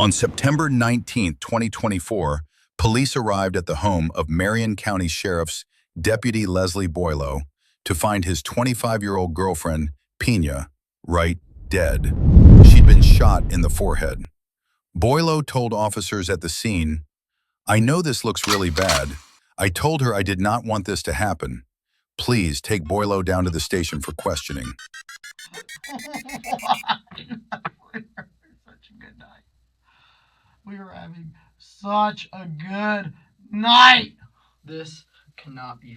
On September 19, 2024, police arrived at the home of Marian County Sheriff's Deputy Leslie Boileau to find his 25-year-old girlfriend, Paulina Wright, dead. She'd been shot in the forehead. Boileau told officers at the scene, "I know this looks really bad. I told her I did not want this to happen. Please take Boileau down to the station for questioning." Such a good night. We were having such a good night. This cannot be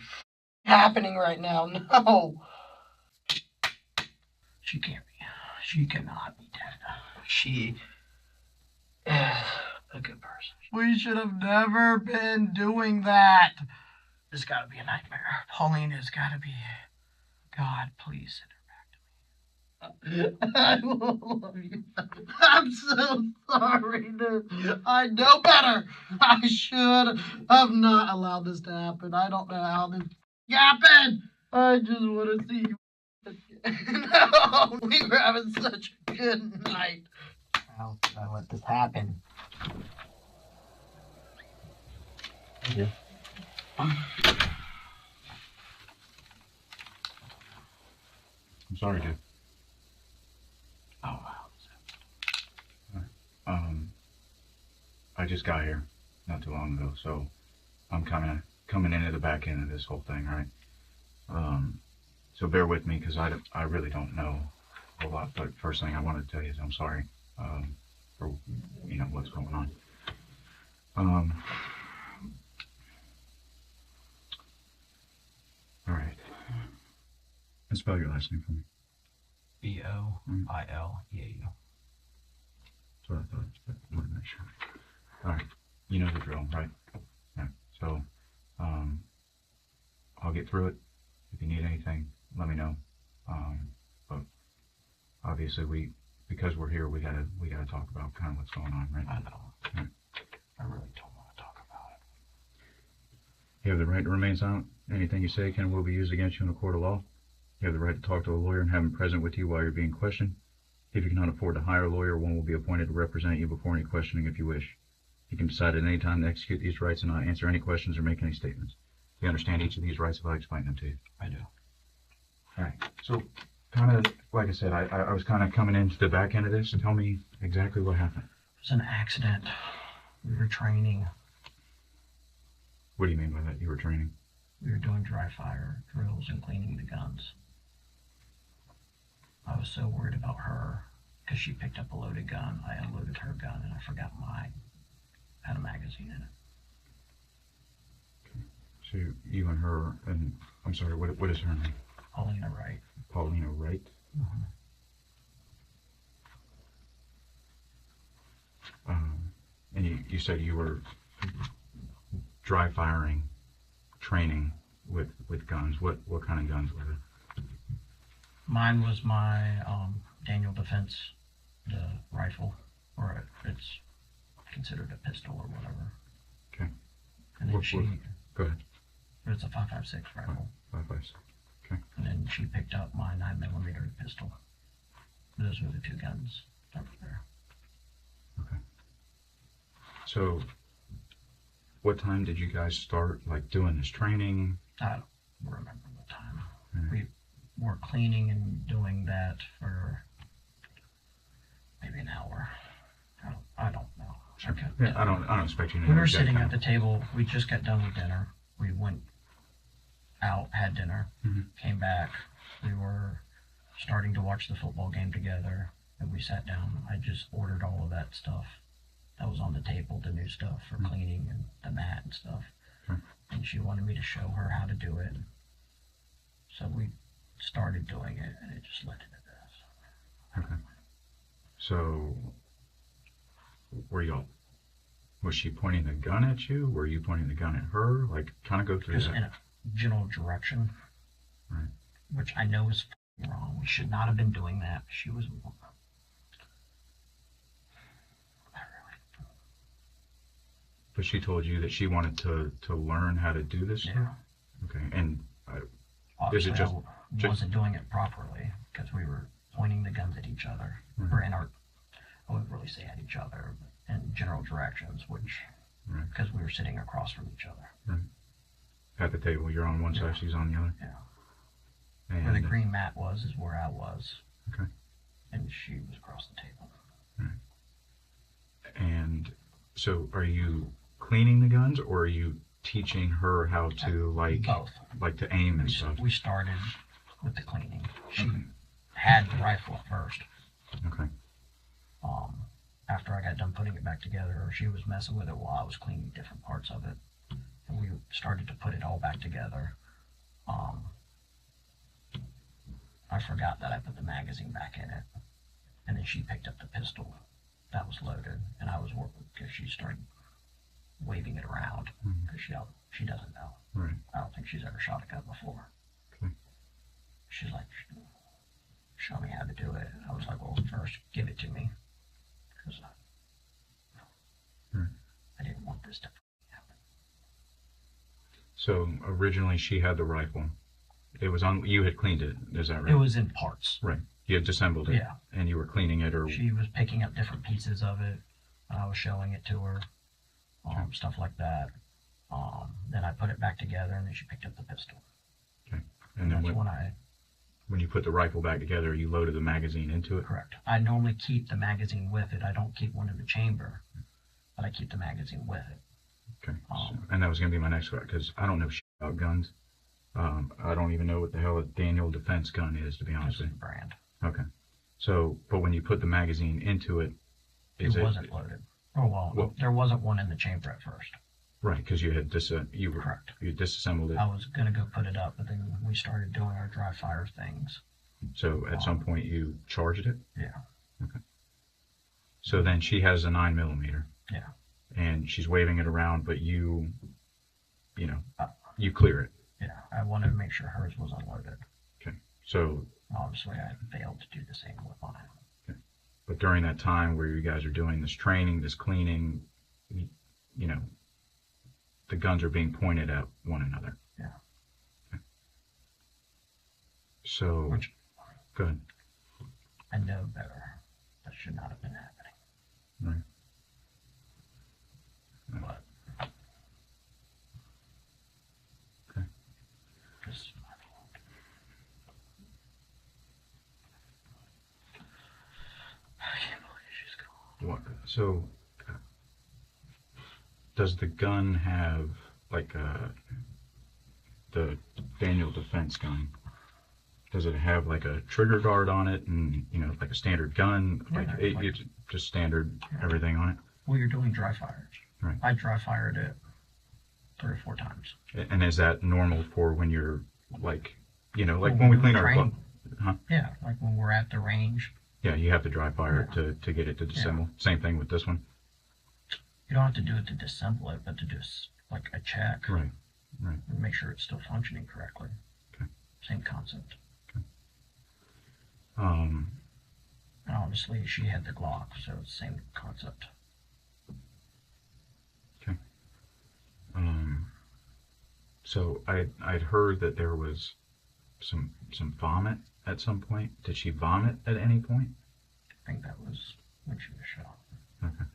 happening right now. No. She can't be. She cannot be dead. She is a good person. We should have never been doing that. This got to be a nightmare. Paulina's got to be. God, please send her back to me. I love you. I'm so sorry, dude. I know better. I should have not allowed this to happen. I don't know how this happened. I just want to see you. No, we were having such a good night. How did I let this happen? Yeah. I'm sorry, dude. Oh, wow. I just got here not too long ago, so I'm kind of coming into the back end of this whole thing, right? So bear with me, because I really don't know a lot, but first thing I want to tell you is I'm sorry for, what's going on. All right. And spell your last name for me. Boileau. That's what I thought, but I wanted to make sure. All right. You know the drill, right? Yeah. So, I'll get through it. If you need anything, let me know. But obviously because we're here, we gotta talk about kind of what's going on, right? I know. Yeah. I really don't want to talk about it. You have the right to remain silent. Anything you say can and will be used against you in a court of law. You have the right to talk to a lawyer and have him present with you while you're being questioned. If you cannot afford to hire a lawyer, one will be appointed to represent you before any questioning if you wish. You can decide at any time to execute these rights and not answer any questions or make any statements. Do you understand each of these rights if I explain them to you? I do. All right. So, kind of, like I said, I was kind of coming into the back end of this. Tell me exactly what happened. It was an accident. We were training. What do you mean by that? You were training? We were doing dry fire drills and cleaning the guns. I was so worried about her because she picked up a loaded gun. I unloaded her gun and I forgot mine had a magazine in it. So you and her, and I'm sorry, what is her name? Paulina Wright. Paulina Wright? Mm-hmm. And you said you were dry firing training with guns. What kind of guns were they? Mine was my Daniel Defense, the rifle, or it's considered a pistol or whatever. Okay. And then Go ahead. It's a 5.56 rifle. 5.56. Okay. And then she picked up my 9mm pistol. Those were the two guns that were there. Okay. So, what time did you guys start doing this training? I don't remember the time. Mm-hmm. We were cleaning and doing that for maybe an hour. I don't know. Sure. Yeah, I don't expect you to know. We were sitting at the table. We just got done with dinner. We went out, had dinner, came back. We were starting to watch the football game together, and we sat down. I just ordered all of that stuff that was on the table, the new stuff for cleaning and the mat and stuff. Sure. And she wanted me to show her how to do it. So we started doing it, and it just led into this. Okay. So, was she pointing the gun at you? Were you pointing the gun at her? Kind of go through Just that. in a general direction, Right. which I know is wrong. We should not have been doing that. She was. But she told you that she wanted to learn how to do this? Yeah. Okay. And Obviously, is it I wasn't doing it properly because we were pointing the guns at each other, or in our. I wouldn't really say at each other, but general directions, which, Right. because we were sitting across from each other. Right. At the table, you're on one side, she's on the other. Yeah. And, Where the green mat was is where I was. Okay. And she was across the table. Right. And so, are you cleaning the guns, or are you teaching her how to Both. like to aim and stuff? We started with the cleaning. She Okay. had the rifle at first. Okay. After I got done putting it back together, she was messing with it while I was cleaning different parts of it. And we started to put it all back together. I forgot that I put the magazine back in it. And then she picked up the pistol that was loaded. And I was working because she started waving it around. Because she doesn't know. Right. I don't think she's ever shot a gun before. Okay. She's like, show me how to do it. I was like, well, first give it to me. Because I didn't want this to happen. So originally she had the rifle. It was on. You had cleaned it. Is that right? It was in parts. Right. You had disassembled it. Yeah. And you were cleaning it, or She was picking up different pieces of it. I was showing it to her. Stuff like that. Then I put it back together, and then she picked up the pistol. Okay. And then that's when you put the rifle back together, you loaded the magazine into it. Correct. I normally keep the magazine with it. I don't keep one in the chamber, but I keep the magazine with it. Okay. And that was going to be my next question, because I don't know shit about guns. I don't even know what the hell a Daniel defense gun is, to be honest This with is the brand. you. Okay. So, but when you put the magazine into it, It wasn't loaded. Oh, well, there wasn't one in the chamber at first. Right, because you had Correct. you disassembled it. I was going to go put it up, but then we started doing our dry fire things. So at some point you charged it. Yeah. Okay. So then she has a 9mm. Yeah. And she's waving it around, but you clear it. Yeah, I wanted to make sure hers was unloaded. Okay. So. Obviously, I failed to do the same with mine. Okay. But during that time where you guys are doing this training, this cleaning, the guns are being pointed at one another. Yeah. Okay. So. Go ahead. I know better. That should not have been happening. Right. But. Okay. This is my fault. I can't believe she's gone. What? So, does the gun have the Daniel defense gun? Does it have like a trigger guard on it, and like a standard gun? Yeah, It's just standard everything on it. Well, you're doing dry fires. Right. I dry fired it 3 or 4 times. And is that normal for when you're like Well, when we clean we're our trained. Huh? Yeah, like when we're at the range. Yeah, you have to dry fire it to get it to disassemble. Same thing with this one. You don't have to do it to disassemble it, but to do like a check. Right. Right. And make sure it's still functioning correctly. Okay. Same concept. Okay. And obviously, she had the Glock, so it's the same concept. Okay. So I'd heard that there was some vomit at some point. Did she vomit at any point? I think that was when she was shot. Okay.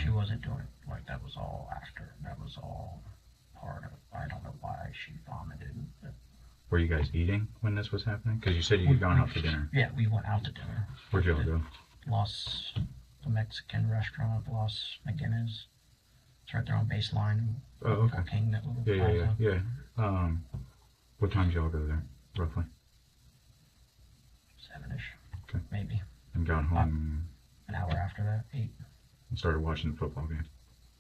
She wasn't doing it like that was all after. That was all part of it. I don't know why she vomited. But Were you guys eating when this was happening? Because you said you'd gone out to dinner. yeah, we went out to dinner. Where'd y'all go? The Mexican restaurant, Los McGinnis. It's right there on Baseline. Oh, okay. Fort King, that little Yeah. plaza. What time did y'all go there, roughly? 7-ish. Okay. Maybe. And got home An hour after that, 8. and started watching the football game.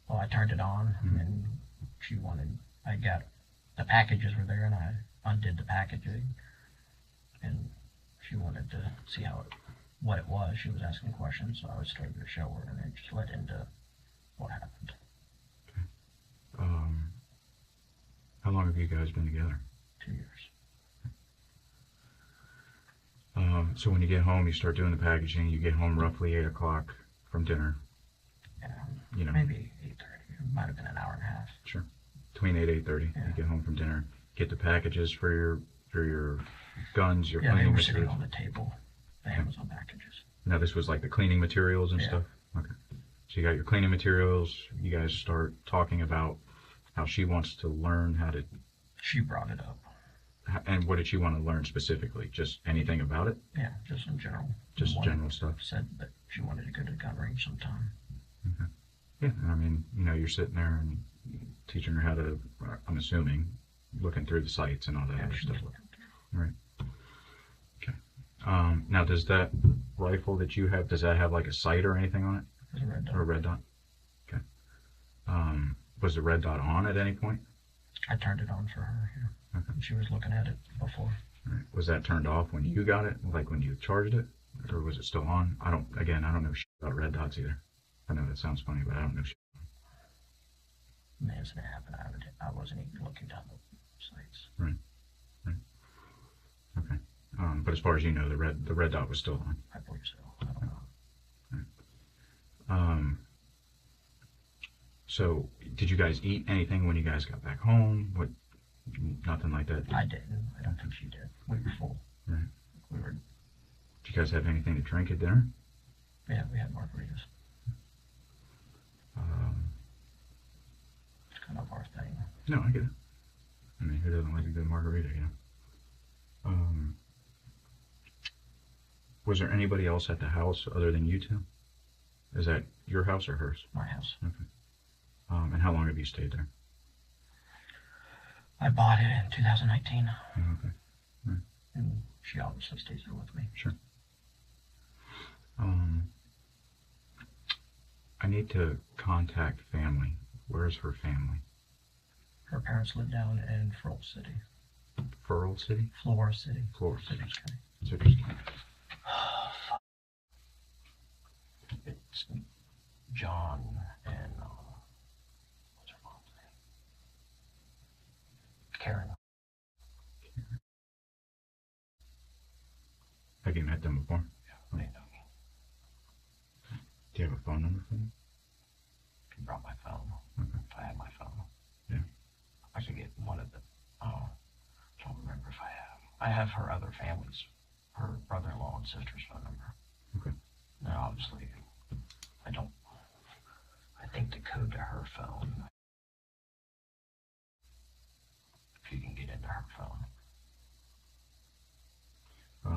Well, I turned it on, and she wanted. I got the packages were there, and I undid the packaging, and she wanted to see what it was. She was asking questions, so I was starting to show her, and it just led into what happened. How long have you guys been together? 2 years. So when you get home, you start doing the packaging. You get home roughly 8 o'clock from dinner. Yeah. Maybe 8:30. It might have been an hour and a half. Sure. Between 8:30, Yeah. you get home from dinner. Get the packages for your guns, your Yeah, they cleaning were sitting materials. on the table. The Amazon packages. Now this was like the cleaning materials and Yeah. stuff. Okay. So you got your cleaning materials. You guys start talking about how she wants to learn how to. She brought it up. And what did she want to learn specifically? Just anything about it? Yeah, just in general. Just general stuff. Said that she wanted to go to the gun range sometime. Okay. Yeah, I mean, you know, you're sitting there and teaching her how to, I'm assuming, looking through the sights and all that other stuff. Right. Okay. Now, does that rifle that you have, does that have like a sight or anything on it? There's a red dot. Or a red dot? Okay. Was the red dot on at any point? I turned it on for her here. Okay. She was looking at it before. Right. Was that turned off when you got it, like when you charged it, or was it still on? I don't know shit about red dots either. I know that sounds funny, but I don't know shit. Man, it's gonna happen. I wasn't even looking down the sights. Right. Okay. But as far as you know, the red dot was still on. I believe so. I don't know. Right. So did you guys eat anything when you guys got back home? What? Nothing like that? I didn't. I don't think she did. We were full. Right. We were. Did you guys have anything to drink at dinner? Yeah, we had margaritas. It's kind of our thing. No, I get it. I mean, who doesn't like a good margarita, you know? Was there anybody else at the house other than you two? Is that your house or hers? My house. Okay. And how long have you stayed there? I bought it in 2019. Oh, okay. Right. And she obviously stays there with me. Sure. I need to contact family. Where's her family? Her parents live down in Floral City. Floral City? Floral City. Floral City. Citrus County. Citrus County. It's John and what's her mom's name? Karen. Have you met them before? Yeah, they know me. Do you have a phone number for them? He brought my phone. Okay. If I had my phone. Yeah. I could get one of the, don't remember if I have. I have her other family's, her brother-in-law and sister's phone number. Okay. Now, obviously, I think the code to her phone, if you can get into her phone.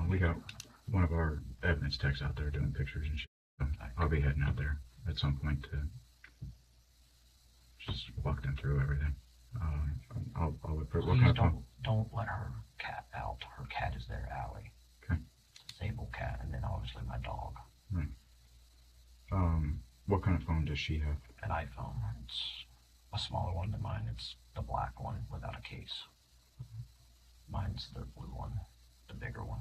We got one of our evidence techs out there doing pictures and shit. So I'll be heading out there at some point to just walk them through everything. I'll what kind Please of phone? don't let her cat out. Her cat is there, Allie. Okay. Disabled cat, and then obviously my dog. Right. What kind of phone does she have? An iPhone. It's a smaller one than mine. It's the black one without a case. Mine's the blue one, the bigger one.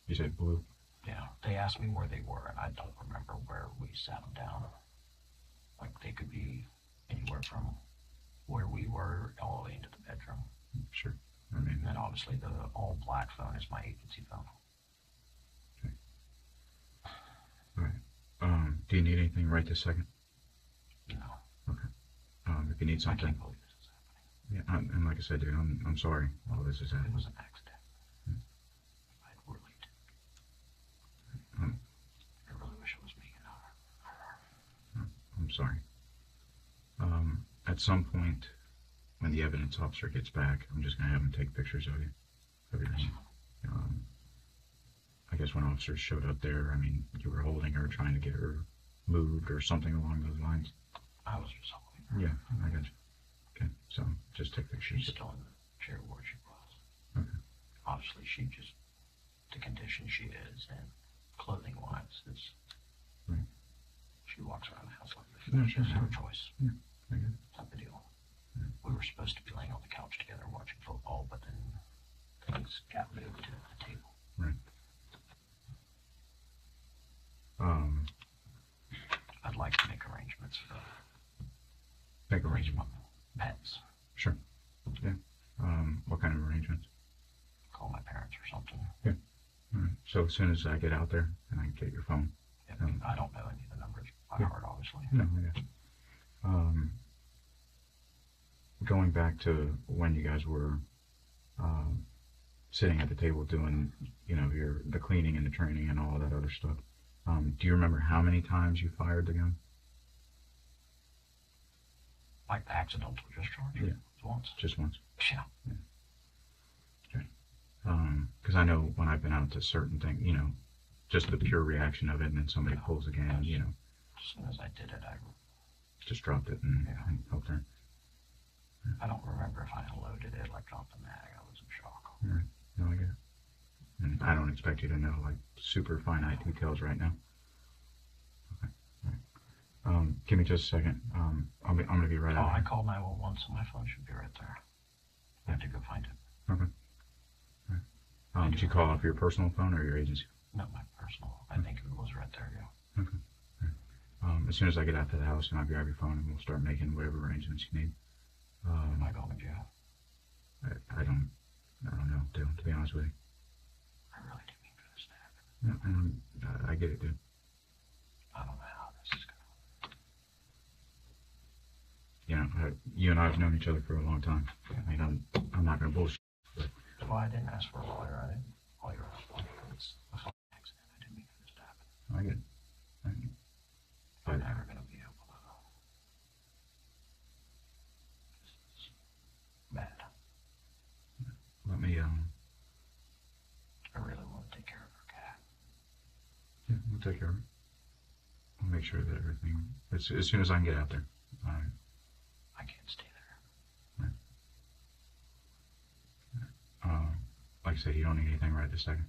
You said blue? Yeah. They asked me where they were, and I don't remember where we sat them down. Like, they could be anywhere from where we were all the way into the bedroom. Sure. I mean, And obviously the all black phone is my agency phone. okay. All right. Do you need anything right this second? No. Okay. If you need I something. can't believe this is happening. Yeah, and like I said, dude, I'm sorry all this is It happening. was an accident. I really did. Um, I really wish it was me. I'm sorry. At some point, when the evidence officer gets back, I'm just gonna have him take pictures of you, of your name. I guess when officers showed up there, I mean, you were holding her, trying to get her moved or something along those lines. I was just holding her. Yeah, I got you. Okay, so just take pictures. She's still in the chair where she was. Okay. Obviously, she just, the condition she is and clothing-wise, is. Right. She walks around the house like this. Yeah, She has sure. no choice. Yeah, I get it. Type of deal. Yeah. We were supposed to be laying on the couch together watching football, but then things got moved to the table. Right. I'd like to make arrangements for Make arrangement. pets. Sure. Yeah. What kind of arrangements? Call my parents or something. All right. So as soon as I get out there and I can get your phone. Yeah, I don't know any of the numbers by Yeah. heart, obviously. No, I guess. Going back to when you guys were sitting at the table doing, you know, the cleaning and the training and all that other stuff. Do you remember how many times you fired the gun? Like the accidental discharge? Yeah. Once. Just once? Yeah. Okay. Because I know when I've been out to certain things, you know, just the pure reaction of it, and then somebody pulls the gun, you know. As soon as I did it, I Just dropped it and helped her. don't remember if I unloaded it, like dropped the mag. I was in shock. All right. No, I get it. And I don't expect you to know like super finite details right now. Okay. All right. Give me just a second. I'm gonna be right out. I called 911, so my phone should be right there. I have to go find it. Okay. All right. Did you call off your personal phone or your agency? No, my personal. I think it was right there, yeah. Okay. All right. As soon as I get out to the house, and I'll grab your phone and we'll start making whatever arrangements you need. Am I going to jail? I don't know, Dale, to be honest with you. I really didn't mean for this to happen. Yeah, I get it, dude. I don't know how this is going to. You know, you and I have known each other for a long time. I mean, I'm not gonna bullshit. Well, I didn't ask for a lawyer. I didn't call your lawyer. It's a fucking accident. I didn't mean for this to happen. I get it. I'm never going to be able to. This is bad. Let me, I really want to take care of her cat. yeah, we'll take care of it. I'll make sure that everything, as soon as I can get out there. I can't stay there. Like I said, you don't need anything right this second.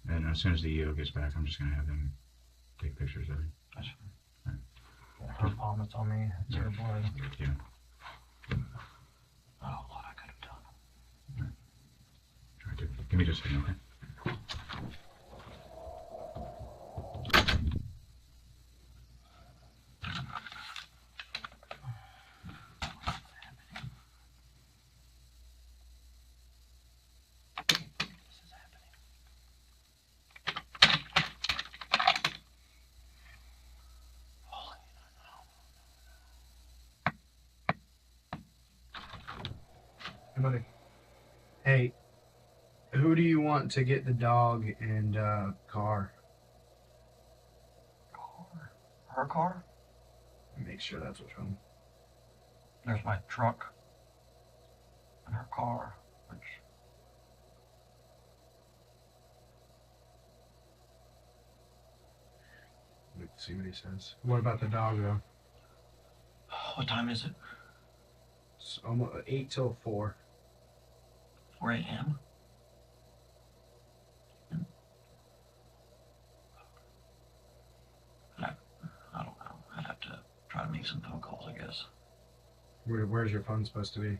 And as soon as the EO gets back, I'm just gonna have them take pictures of it. That's fine. Her vomits on me. It's her blood. Yeah. Oh, what I could have done. Try to. Give me just a second, okay? Hey, buddy. Hey, who do you want to get the dog and car? Car? Her car? Make sure that's which one. There's my truck. And her car. Which. Let's see what he says. What about the dog, though? What time is it? It's almost 8 till 4. 4 a.m.? I don't know. I'd have to try to make some phone calls, I guess. Where's your phone supposed to be?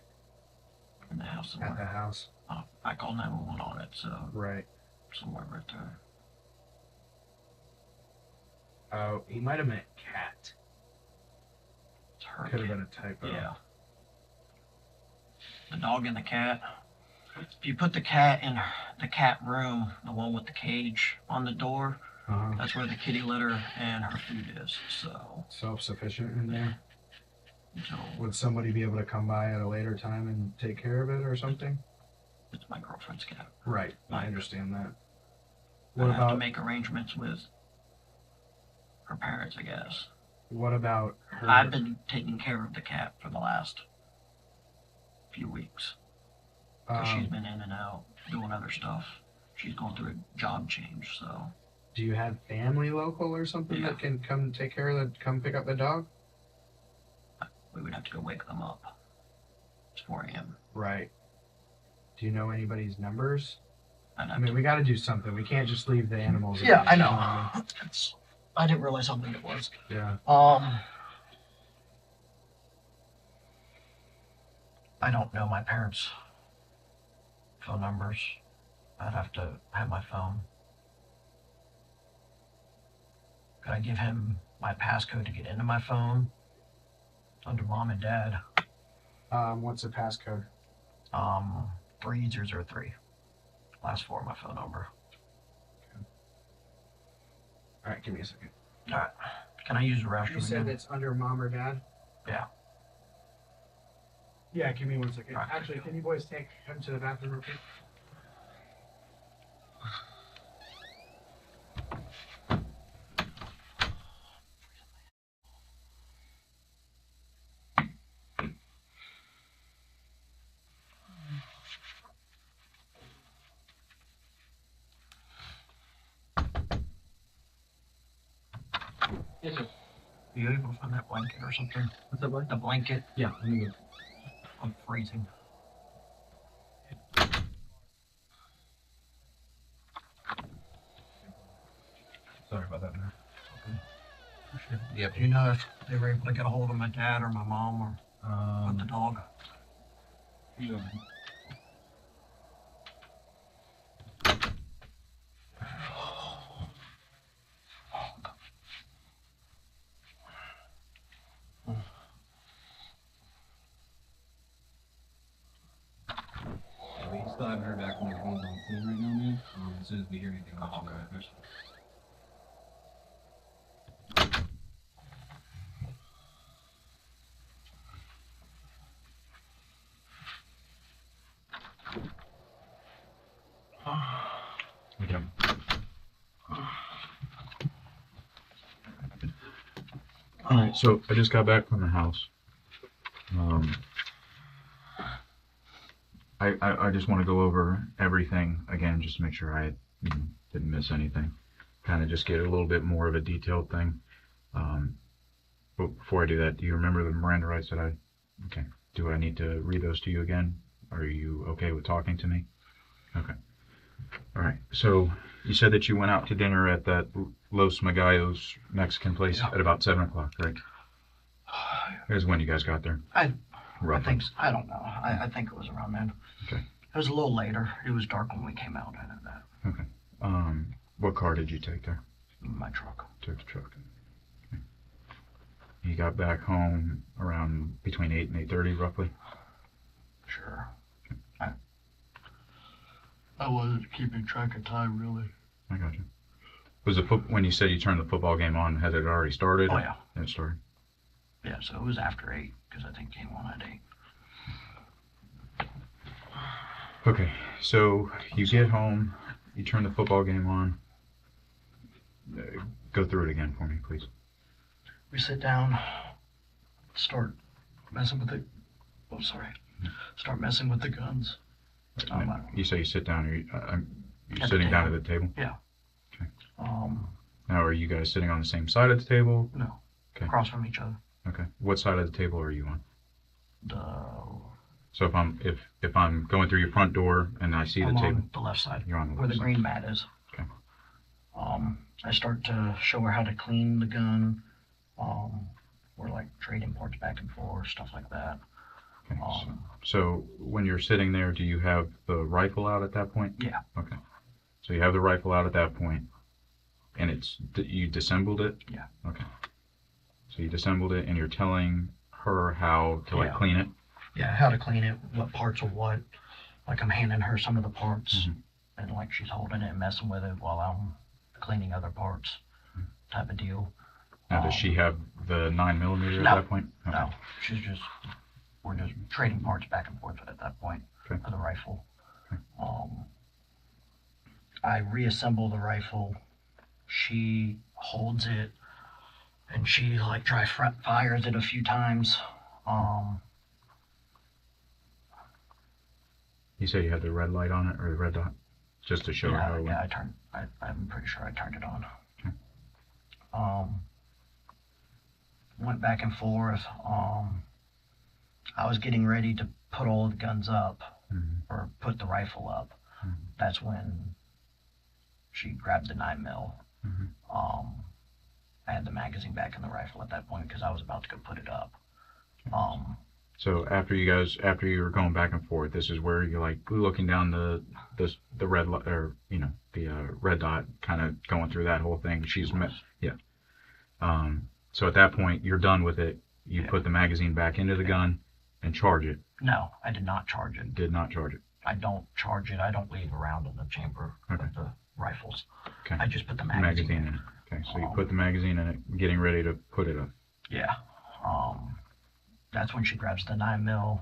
In the house At the somewhere. house. I called 911 on it, so Right. somewhere right there. Oh, he might have meant cat. It's her Could have cat. been a typo. Yeah. The dog and the cat. If you put the cat in the cat room, the one with the cage on the door, Uh-huh. that's where the kitty litter and her food is. So, Self-sufficient in there. so Would somebody be able to come by at a later time and take care of it or something? it's my girlfriend's cat. Right. I Right. understand that. I What have to about make arrangements with her parents, I guess. her? I've been taking care of the cat for the last few weeks. Because she's been in and out doing other stuff. She's going through a job change, so. Do you have family local or something Yeah. that can come take care of come pick up the dog? We would have to go wake them up. It's 4 a.m. Right. Do you know anybody's numbers? I'd I have mean, to. we got to do something. We can't just leave the animals. Yeah, I You know. what I didn't realize how big it was. I mean? Yeah. I don't know my parents' phone numbers. I'd have to have my phone. Could I give him my passcode to get into my phone? Under mom and dad. What's the passcode? 3003. Last four of my phone number. All right, give me a second. All right. Can I use the You restroom said again? it's under mom or dad? Yeah. Yeah, give me 1 second. All right. Actually, can you boys take him to the bathroom real quick? Yes, sir. Are you able to find that blanket or something? What's that blanket? The blanket. Yeah, let me go. I'm freezing. Sorry about that, man. Yep. Do you know if they were able to get a hold of my dad or my mom or with the dog? Yeah. We still haven't heard back from the phones on scene right now, man. As soon as we hear anything, I'll let you know. Okay. All right, so I just got back from the house. I just want to go over everything again, just to make sure I didn't miss anything. Kind of just get a little bit more of a detailed thing. But before I do that, do you remember the Miranda rights that okay. Do I need to read those to you again? Are you okay with talking to me? Okay. All right. So you said that you went out to dinner at that Los Magallos Mexican place at about 7 o'clock, right? Here's when you guys got there. I Roughly. think so. I don't know. I think it was around then. Okay. It was a little later. It was dark when we came out. I know that. Okay. What car did you take there? My truck. Took the truck. Okay. You got back home around between 8 and 8:30, roughly? Sure. I wasn't keeping track of time, really. I got you. Was when you said you turned the football game on, had it already started? Oh, yeah. It started? Yeah, so it was after 8, because I think game on at 8. Okay, so you get home, you turn the football game on. Go through it again for me, please. We sit down, start messing with the... Oh, sorry. Start messing with the guns. You say you sit down, you're At the sitting down table. at the table? Yeah. Okay. Now, are you guys sitting on the same side of the table? No. Okay. Across from each other. Okay. What side of the table are you on? The... So if I'm going through your front door and I see the I'm table, on the left side. you're on the Where left the side. green mat is. Okay. I start to show her how to clean the gun. We're like trading parts back and forth, stuff like that. Okay. So when you're sitting there, do you have the rifle out at that point? Yeah. Okay. So you have the rifle out at that point, and you disassembled it? Yeah. Okay. So you disassembled it, and you're telling her how to clean it? Yeah, how to clean it, what parts are what. Like I'm handing her some of the parts, and like she's holding it and messing with it while I'm cleaning other parts, type of deal. Now, does she have the 9mm at that point? Okay. No, we're just trading parts back and forth at that point for the rifle. Okay. I reassemble the rifle. She holds it, and she like dry fires it a few times. You say you had the red light on it, or the red dot? Just to show her how it went? Yeah, I'm pretty sure I turned it on. Okay. Went back and forth. I was getting ready to put all the guns up, or put the rifle up. That's when she grabbed the 9mm. I had the magazine back in the rifle at that point because I was about to go put it up. So after you were going back and forth, this is where you're like looking down the red light, or the red dot, kind of going through that whole thing. So at that point, you're done with it. You put the magazine back into the gun and charge it. No, I did not charge it. Did not charge it. I don't charge it. I don't leave around in the chamber of the rifles. Okay. I just put the magazine in. in it. Okay, so you put the magazine in it, getting ready to put it up. Yeah. That's when she grabs the 9mm.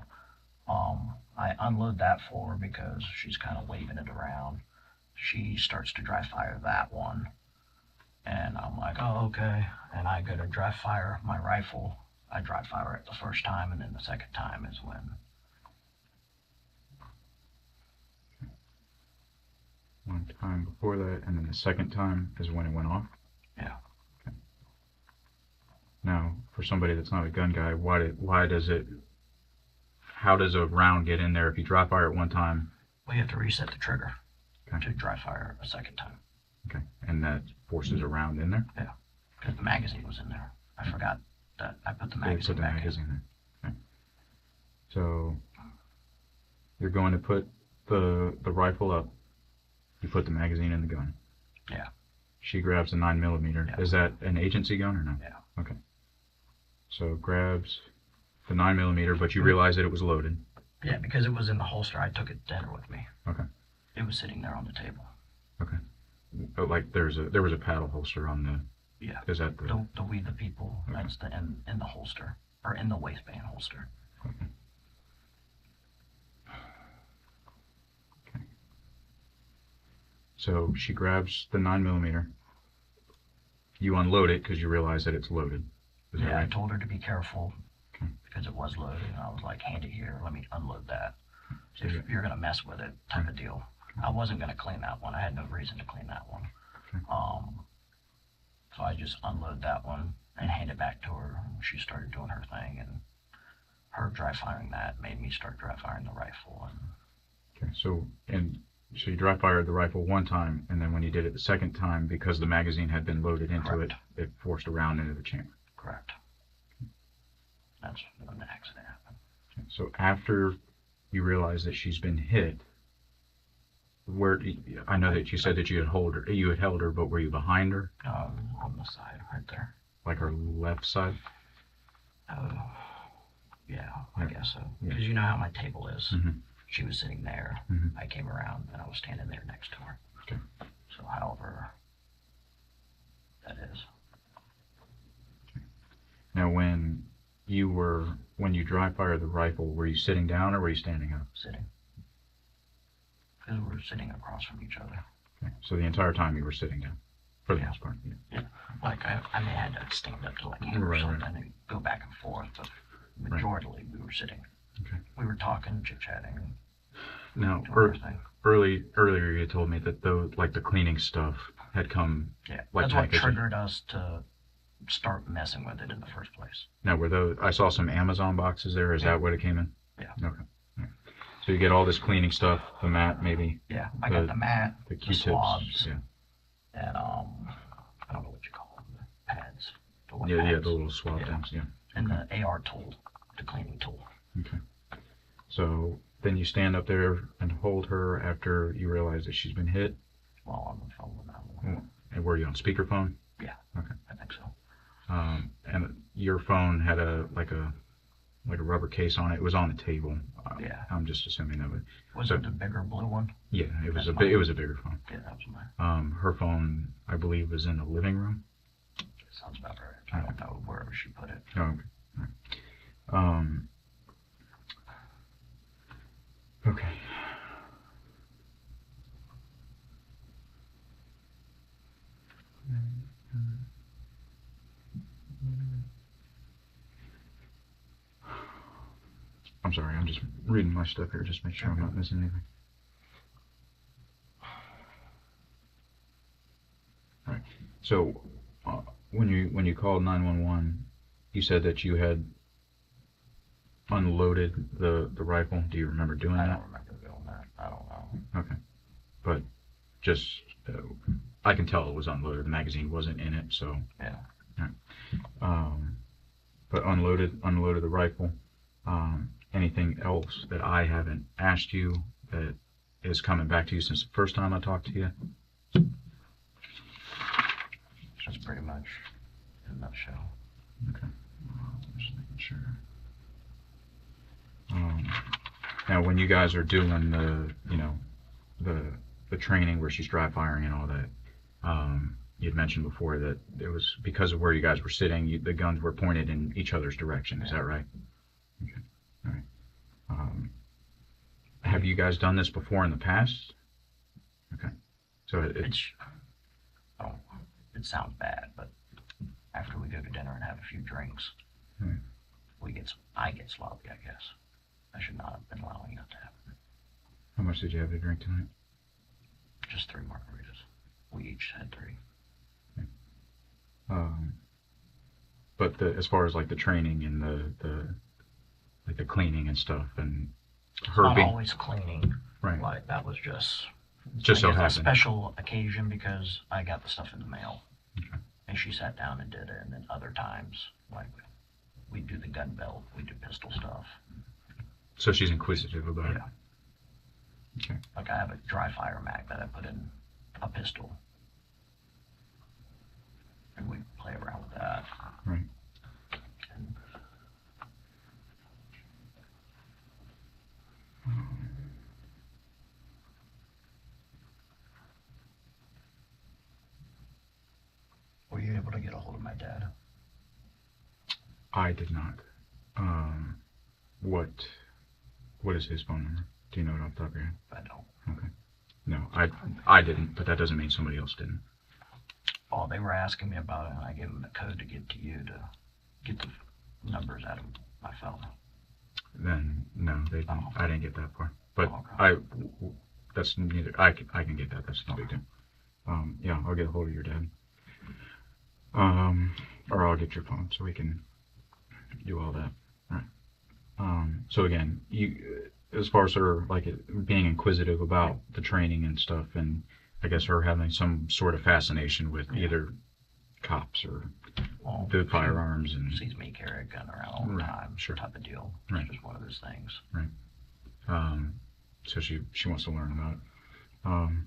I unload that for her because she's kind of waving it around. She starts to dry fire that one. And I'm like, oh, okay. And I go to dry fire my rifle. I dry fire it the first time, and then the second time is when... One time before that, and then the second time is when it went off? Yeah. Okay. Now, for somebody that's not a gun guy, how does a round get in there if you dry fire it one time? We have to reset the trigger Okay. to dry fire a second time. Okay, and that forces a round in there? Yeah, because the magazine was in there. I forgot that I put the So you magazine put the back magazine there. Okay. So you're going to put the rifle up. You put the magazine in the gun. Yeah. She grabs the 9mm. Yeah. Is that an agency gun or no? Yeah. Okay. So grabs the 9mm, but you realize that it was loaded. Yeah, because it was in the holster. I took it to dinner with me. Okay. It was sitting there on the table. Okay. But like there was a paddle holster on the. Yeah. Is that the? The We the People. Okay. That's the in the holster or in the waistband holster. Okay. So she grabs the 9mm. You unload it because you realize that it's loaded. Is that Yeah, I right? told her to be careful Okay. because it was loaded, and I was like, "Hand it here. Let me unload that. So If you- you're gonna mess with it, type of deal." I wasn't gonna clean that one. I had no reason to clean that one. Okay. So I just unload that one and hand it back to her. She started doing her thing, and her dry firing that made me start dry firing the rifle. And Okay. So you dry fired the rifle one time, and then when you did it the second time, because the magazine had been loaded into Correct. it forced a round into the chamber. correct. That's when the accident happened. Okay. So after you realize that she's been hit, I know that you said that you had held her, but were you behind her, On the side, right there. like her left side? Yeah, I guess so. Yeah. Because you know how my table is. Mhm. She was sitting there. Mhm. I came around and I was standing there next to her. Okay. So however that is. Now, when you dry fired the rifle, were you sitting down or were you standing up? Sitting. Because we were sitting across from each other. Okay. So the entire time you were sitting down, for the Yeah. most part. Yeah. Like I may have had to stand up to like him or Right, something right. and go back and forth, but majorly we were sitting. Okay. We were talking, chit-chatting, Now, doing our thing. earlier you told me that the cleaning stuff had come. Yeah, Like that's what packaging. triggered us to start messing with it in the first place. Now, I saw some Amazon boxes there. Is that what it came in? Yeah. Okay. All right. So you get all this cleaning stuff, the mat maybe, Yeah, I got the mat, the the Q-tips. swabs, Yeah. and I don't know what you call them, the pads. The Yeah, pads, the little swab Yeah. things. Yeah. and the AR tool, the cleaning tool. Okay. So then you stand up there and hold her after you realize that she's been hit. While on the phone with that one. And were you on speakerphone? Yeah. Okay. I think so. And your phone had a rubber case on it. It was on the table. Yeah. I'm just assuming of it. Was So- it the bigger blue one? Yeah, it was That's it was a bigger phone. Yeah, that was mine. Her phone, I believe, was in the living room. Sounds about right. I don't know wherever she put it. Oh, okay. All right. Okay. I'm sorry, I'm just reading my stuff here, just make sure I'm not missing anything. All right. So, when you called 911, you said that you had unloaded the rifle. Do you remember doing I that? don't remember doing that. I don't know. Okay. But just, I can tell it was unloaded. The magazine wasn't in it, so. Yeah. But unloaded the rifle. Anything else that I haven't asked you that is coming back to you since the first time I talked to you? That's pretty much in a nutshell. Okay. Just making sure. Now, when you guys are doing the training where she's dry firing and all that, you'd mentioned before that it was because of where you guys were sitting, the guns were pointed in each other's direction. Is that right? Okay. All right. Have you guys done this before in the past? Okay. So It sounds bad, but after we go to dinner and have a few drinks, I get sloppy, I guess. I should not have been allowing that to happen. how much did you have to drink tonight? Just 3 margaritas. We each had 3. But as far as like the training and the cleaning and stuff and her Not being always cleaning. right, Like, that was just so a happened. special occasion because I got the stuff in the mail. Okay. And she sat down and did it. And then other times, like, we do the gun belt, we do pistol stuff. So she's inquisitive about it. Yeah. Okay. Like, I have a dry fire mag that I put in a pistol. And we play around with that. Right. And were you able to get a hold of my dad? I did not. What is his phone number? Do you know it off the top of your head? I don't. Okay. No, I didn't, but that doesn't mean somebody else didn't. Oh, they were asking me about it, and I gave them the code to get to you to get the numbers out of my phone. Then no, they didn't. Oh. I didn't get that far. But Okay. that's neither. I can get that. That's no big deal. Yeah, I'll get a hold of your dad. Or I'll get your phone so we can do all that. All right. So again, as far as her like being inquisitive about the training and stuff, and I guess her having some sort of fascination with either cops or Well, the firearms and sees me carry a gun around all the Right, time, sure. type of deal. Right. It's just one of those things. so she wants to learn about it.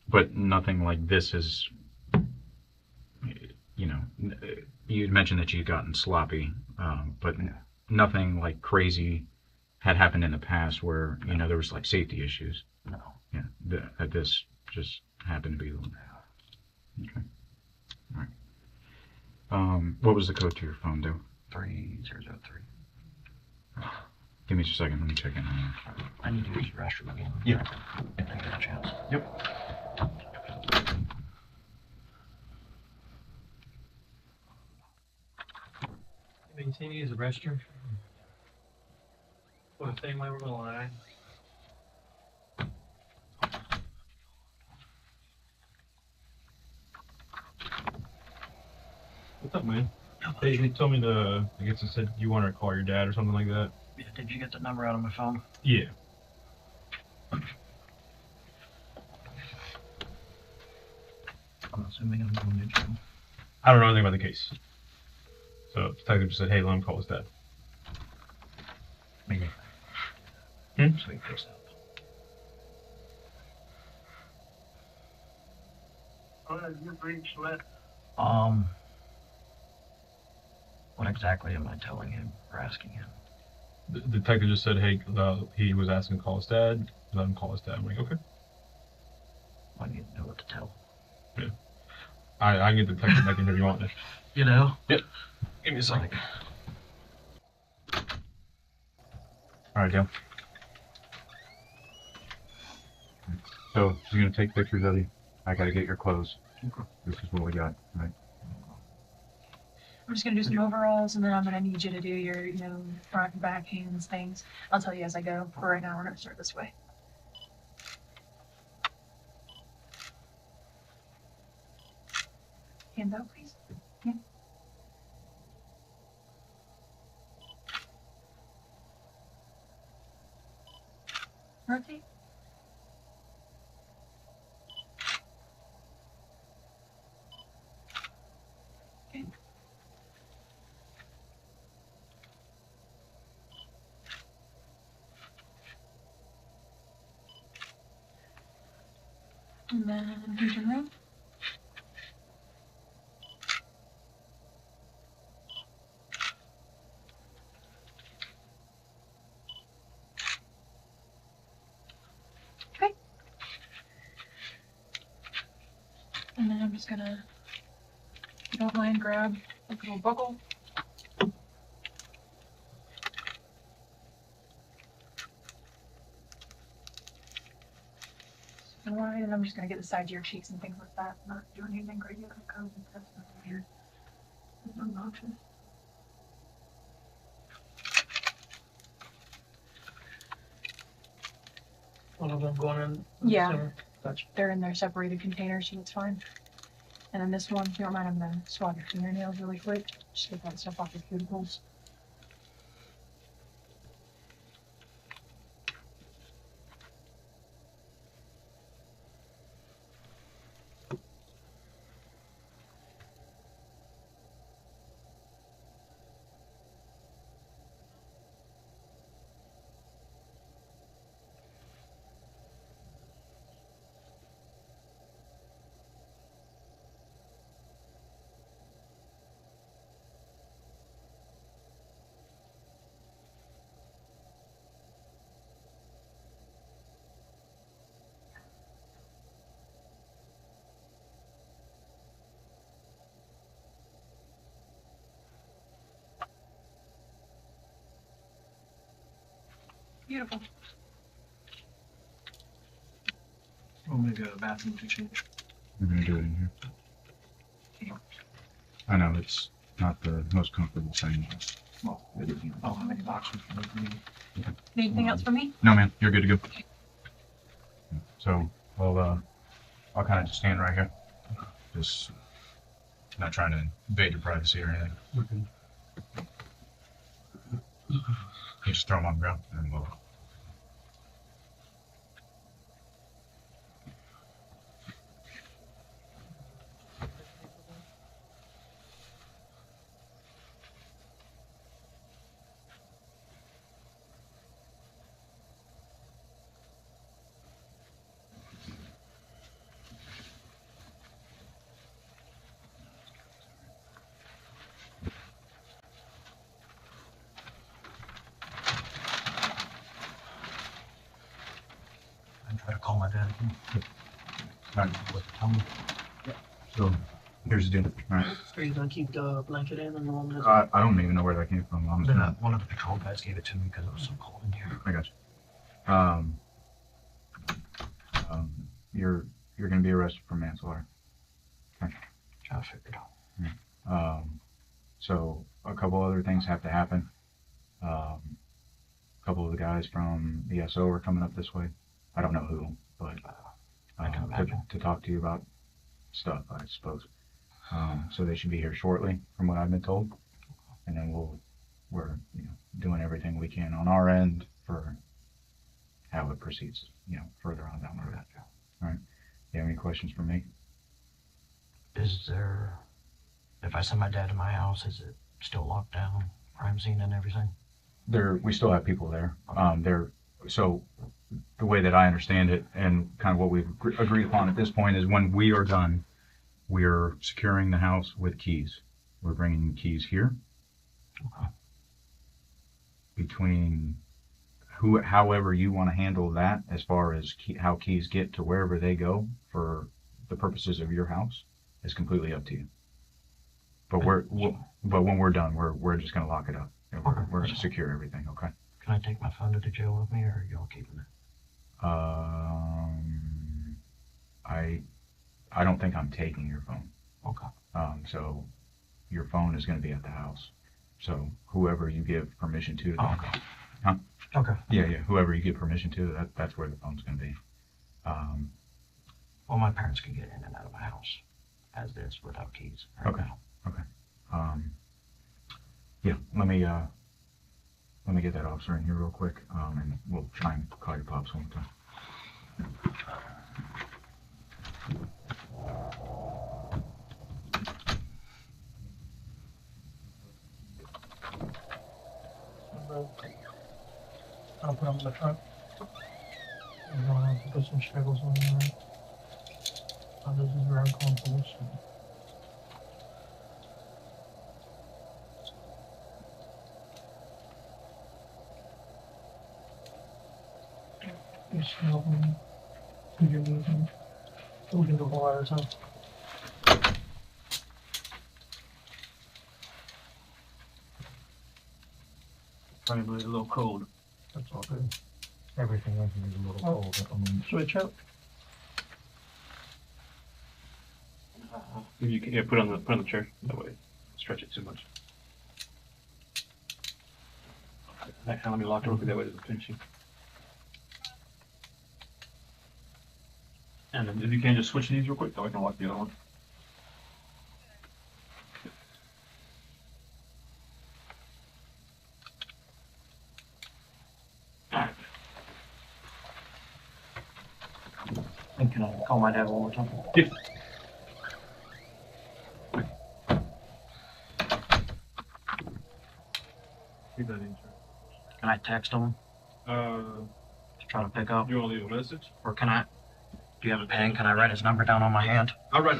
But nothing like this is, you know, you mentioned that you'd gotten sloppy, but nothing like crazy had happened in the past where, you know, there was like safety issues. No. Yeah, this just happened to be. Okay. All right. What was the code to your phone, Dale? 3003. Give me just a second. Let me check in. I need to use the restroom again. Yeah. If I get a chance. Yep. You see me use the restroom? What, same way we're gonna lie? What's up, man? They told me to, I guess it said you wanted to call your dad or something like that. Yeah, did you get the number out of my phone? Yeah. I'm assuming I'm going to jail. I don't know anything about the case. So the detective just said, hey, let him call his dad. Maybe. Hmm? So he picks up. What exactly am I telling him or asking him? The detective just said, hey, he was asking to call his dad. Let him call his dad. I'm like, okay. I need to know what to tell. Yeah. I can get the detective back in if you want it. You know? Yep. Give me a second. Like, All right, Dale. So you're gonna take pictures of you. I gotta get your clothes. This is what we got, right? I'm just gonna do some overalls, and then I'm gonna need you to do your, front and back hands things. I'll tell you as I go. For right now, we're gonna start this way. Hands out, please. Yeah. Rotate. Okay. And then turn around. Okay. And then I'm just gonna, if you don't mind, grab a little buckle. Alright, and I'm just gonna get the sides of your cheeks and things like that. Not doing anything crazy with the codes and stuff. Nothing weird. Nothing obnoxious. one of them going in. Yeah. Center. Gotcha. They're in their separated containers, so it's fine. And then this one, if you don't mind, I'm gonna swab your fingernails really quick. Just get that stuff off your cuticles. Beautiful. I'm gonna go to the bathroom to change. We're gonna do it in here. I know it's not the most comfortable thing. Well, I don't have any boxers for me. Anything else for me? No, man, you're good to go. So, I'll kind of just stand right here. Just not trying to invade your privacy or anything. You just throw them on the ground and we'll. Try to call my dad again. All right. Tell me. So, here's the deal. All right. Are you gonna keep the blanket in and the woman is I don't even know where that came from. I'm just gonna. one of the patrol guys gave it to me because it was so cold in here. I got you. You're gonna be arrested for manslaughter. Okay. I figured out. So a couple other things have to happen. A couple of the guys from the SO are coming up this way. I don't know who, but I can imagine. to talk to you about stuff, I suppose. So they should be here shortly, from what I've been told. And then we're doing everything we can on our end for how it proceeds, further on down the road. All right. You have any questions for me? Is there, if I send my dad to my house, is it still locked down, crime scene and everything? We still have people there. So the way that I understand it and kind of what we've agreed upon at this point is when we are done, we're securing the house with keys. We're bringing keys here. Okay. Between however you want to handle that as far as how keys get to wherever they go for the purposes of your house is completely up to you. But but when we're done, we're just going to lock it up. And we're going to secure everything, okay? Can I take my phone to the jail with me, or are y'all keeping it? I don't think I'm taking your phone. Okay. So your phone is going to be at the house. So whoever you give permission to. Oh, okay. Huh? Okay. Yeah. Whoever you give permission to, that's where the phone's going to be. Well, my parents can get in and out of my house as is without keys. Right Okay. now. Okay. Yeah. Let me get that officer in here real quick, and we'll try and call your pops one time. I'll put them in the trunk. I'm going to put some shackles on there. This is very uncomfortable. You smell me. You're moving. We can go a lot of time. Probably a little cold. That's all good. Everything else is a little cold. Switch up. You can put on the chair. That way, stretch it too much. Let me lock it real quick. That way, it doesn't pinch you. And then if you can just switch these real quick, that way I can lock the other one. Call my dad one more time. Yeah. Keep that in. Can I text him Uh, to try to pick up? you want to leave a message? Or can I? Do you have a pen? Can I write his number down on my hand? I'll write.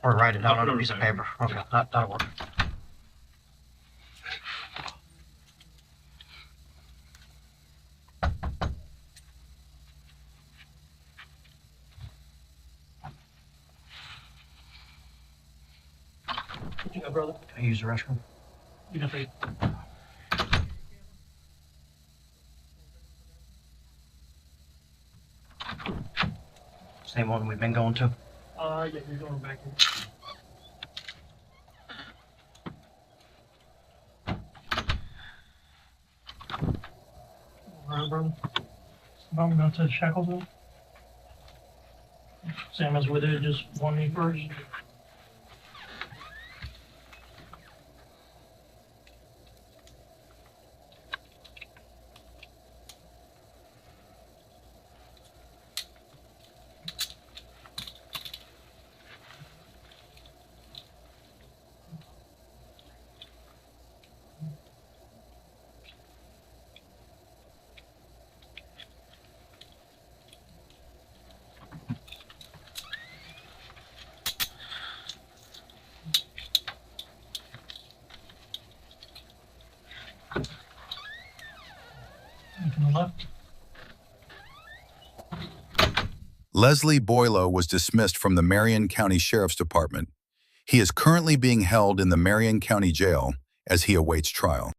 Or write it down I'll on put a it piece of down. paper? Okay, that'll work. What you got, brother? Can I use the restroom? You got the Same one we've been going to? yeah, you're going back in. All right, brother. I'm going to shackles on. Sam is with it, just one knee first. To the left. Leslie Boileau was dismissed from the Marion County Sheriff's Department. He is currently being held in the Marion County Jail as he awaits trial.